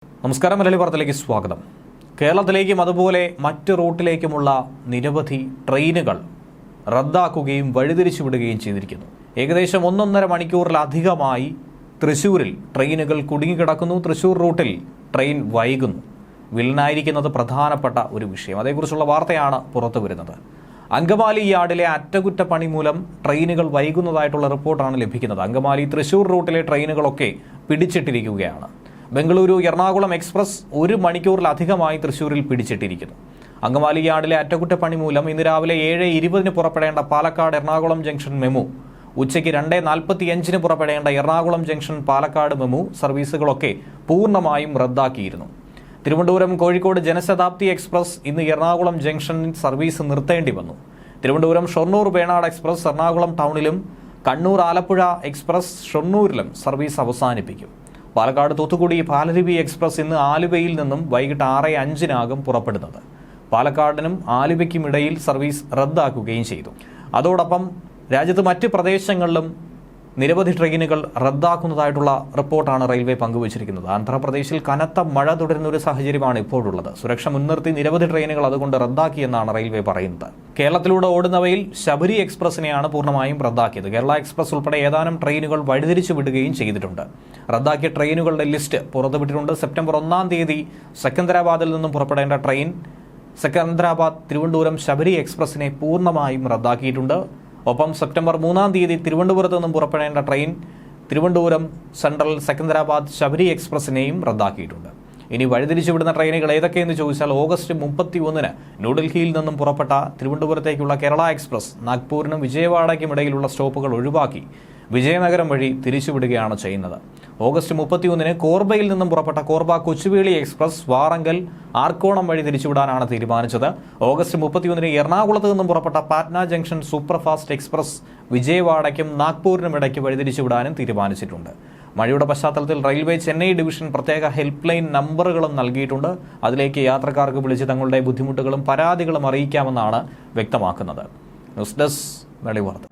നമസ്കാരം. മലയാളി വാർത്തയിലേക്ക് സ്വാഗതം. കേരളത്തിലേക്കും അതുപോലെ മറ്റ് റൂട്ടിലേക്കുമുള്ള നിരവധി ട്രെയിനുകൾ റദ്ദാക്കുകയും വഴിതിരിച്ചുവിടുകയും ചെയ്തിരിക്കുന്നു. ഏകദേശം 1.5 മണിക്കൂറിലധികമായി തൃശ്ശൂരിൽ ട്രെയിനുകൾ കുടുങ്ങിക്കിടക്കുന്നു. തൃശ്ശൂർ റൂട്ടിൽ ട്രെയിൻ വൈകുന്നു. വില്ലനായിരിക്കുന്നത് പ്രധാനപ്പെട്ട ഒരു വിഷയം. അതേക്കുറിച്ചുള്ള വാർത്തയാണ് പുറത്തു വരുന്നത്. അങ്കമാലി യാർഡിലെ അറ്റകുറ്റപ്പണി മൂലം ട്രെയിനുകൾ വൈകുന്നതായിട്ടുള്ള റിപ്പോർട്ടാണ് ലഭിക്കുന്നത്. അങ്കമാലി തൃശ്ശൂർ റൂട്ടിലെ ട്രെയിനുകളൊക്കെ പിടിച്ചിട്ടിരിക്കുകയാണ്. ബംഗളൂരു എറണാകുളം എക്സ്പ്രസ് 1 മണിക്കൂറിലധികമായി തൃശ്ശൂരിൽ പിടിച്ചിട്ടിരിക്കുന്നു. അങ്കമാലി യാർഡിലെ അറ്റകുറ്റപ്പണി മൂലം ഇന്ന് രാവിലെ 7:20 പുറപ്പെടേണ്ട പാലക്കാട് എറണാകുളം ജംഗ്ഷൻ മെമു, ഉച്ചയ്ക്ക് 2:45 പുറപ്പെടേണ്ട എറണാകുളം ജംഗ്ഷൻ പാലക്കാട് മെമു സർവീസുകളൊക്കെ പൂർണ്ണമായും റദ്ദാക്കിയിരുന്നു. തിരുവനന്തപുരം കോഴിക്കോട് ജനശതാബ്ദി എക്സ്പ്രസ് ഇന്ന് എറണാകുളം ജംഗ്ഷനിൽ സർവീസ് നിർത്തേണ്ടി വന്നു. തിരുവനന്തപുരം ഷൊർണൂർ വേണാട് എക്സ്പ്രസ് എറണാകുളം ടൗണിലും കണ്ണൂർ ആലപ്പുഴ എക്സ്പ്രസ് ഷൊർണൂരിലും സർവീസ് അവസാനിപ്പിക്കും. പാലക്കാട് തൂത്തുക്കുടി പാലരുവി എക്സ്പ്രസ് ഇന്ന് ആലുവയിൽ നിന്നും വൈകിട്ട് 6:05 പുറപ്പെടുന്നത്. പാലക്കാടിനും ആലുവയ്ക്കും ഇടയിൽ സർവീസ് റദ്ദാക്കുകയും ചെയ്തു. അതോടൊപ്പം രാജ്യത്ത് മറ്റ് പ്രദേശങ്ങളിലും നിരവധി ട്രെയിനുകൾ റദ്ദാക്കുന്നതായിട്ടുള്ള റിപ്പോർട്ടാണ് റെയിൽവേ പങ്കുവച്ചിരിക്കുന്നത്. ആന്ധ്രാപ്രദേശിൽ കനത്ത മഴ തുടരുന്ന ഒരു സാഹചര്യമാണ് ഇപ്പോഴുള്ളത്. സുരക്ഷ മുൻനിർത്തി നിരവധി ട്രെയിനുകൾ അതുകൊണ്ട് റദ്ദാക്കിയെന്നാണ് റെയിൽവേ പറയുന്നത്. കേരളത്തിലൂടെ ഓടുന്നവയിൽ ശബരി എക്സ്പ്രസിനെയാണ് പൂർണ്ണമായും റദ്ദാക്കിയത്. കേരള എക്സ്പ്രസ് ഉൾപ്പെടെ ഏതാനും ട്രെയിനുകൾ വഴിതിരിച്ചു വിടുകയും ചെയ്തിട്ടുണ്ട്. റദ്ദാക്കിയ ട്രെയിനുകളുടെ ലിസ്റ്റ് പുറത്തുവിട്ടിട്ടുണ്ട്. സെപ്റ്റംബർ 1 സെക്കന്ദരാബാദിൽ നിന്നും പുറപ്പെടേണ്ട ട്രെയിൻ സെക്കന്ദരാബാദ് തിരുവനന്തപുരം ശബരി എക്സ്പ്രസിനെ പൂർണ്ണമായും റദ്ദാക്കിയിട്ടുണ്ട്. ഒപ്പം സെപ്റ്റംബർ 3 തിരുവനന്തപുരത്ത് നിന്നും പുറപ്പെടേണ്ട ട്രെയിൻ തിരുവനന്തപുരം സെൻട്രൽ സെക്കന്ദരാബാദ് ശബരി എക്സ്പ്രസിനെയും റദ്ദാക്കിയിട്ടുണ്ട്. ഇനി വഴിതിരിച്ചുവിടുന്ന ട്രെയിനുകൾ ഏതൊക്കെയെന്ന് ചോദിച്ചാൽ ഓഗസ്റ്റ് 31 ന്യൂഡൽഹിയിൽ നിന്നും പുറപ്പെട്ട തിരുവനന്തപുരത്തേക്കുള്ള കേരള എക്സ്പ്രസ് നാഗ്പൂരിനും വിജയവാഡയ്ക്കും ഇടയിലുള്ള സ്റ്റോപ്പുകൾ ഒഴിവാക്കി വിജയനഗരം വഴി തിരിച്ചുവിടുകയാണ് ചെയ്യുന്നത്. ഓഗസ്റ്റ് 31 കോർബയിൽ നിന്നും പുറപ്പെട്ട കോർബ കൊച്ചുവേളി എക്സ്പ്രസ് വാറങ്കൽ ആർക്കോണം വഴി തിരിച്ചുവിടാനാണ് തീരുമാനിച്ചത്. ഓഗസ്റ്റ് 31 എറണാകുളത്ത് നിന്നും പുറപ്പെട്ട പാറ്റ്ന ജംഗ്ഷൻ സൂപ്പർഫാസ്റ്റ് എക്സ്പ്രസ് വിജയവാഡയ്ക്കും നാഗ്പൂരിനും ഇടയ്ക്ക് വഴിതിരിച്ചുവിടാനും തീരുമാനിച്ചിട്ടുണ്ട്. മഴയുടെ പശ്ചാത്തലത്തിൽ റെയിൽവേ ചെന്നൈ ഡിവിഷൻ പ്രത്യേക ഹെൽപ്പ് ലൈൻ നമ്പറുകളും നൽകിയിട്ടുണ്ട്. അതിലേക്ക് യാത്രക്കാർക്ക് വിളിച്ച് തങ്ങളുടെ ബുദ്ധിമുട്ടുകളും പരാതികളും അറിയിക്കാമെന്നാണ് വ്യക്തമാക്കുന്നത്. ന്യൂസ് ഡെസ്ക് മലയാളി വാർത്ത.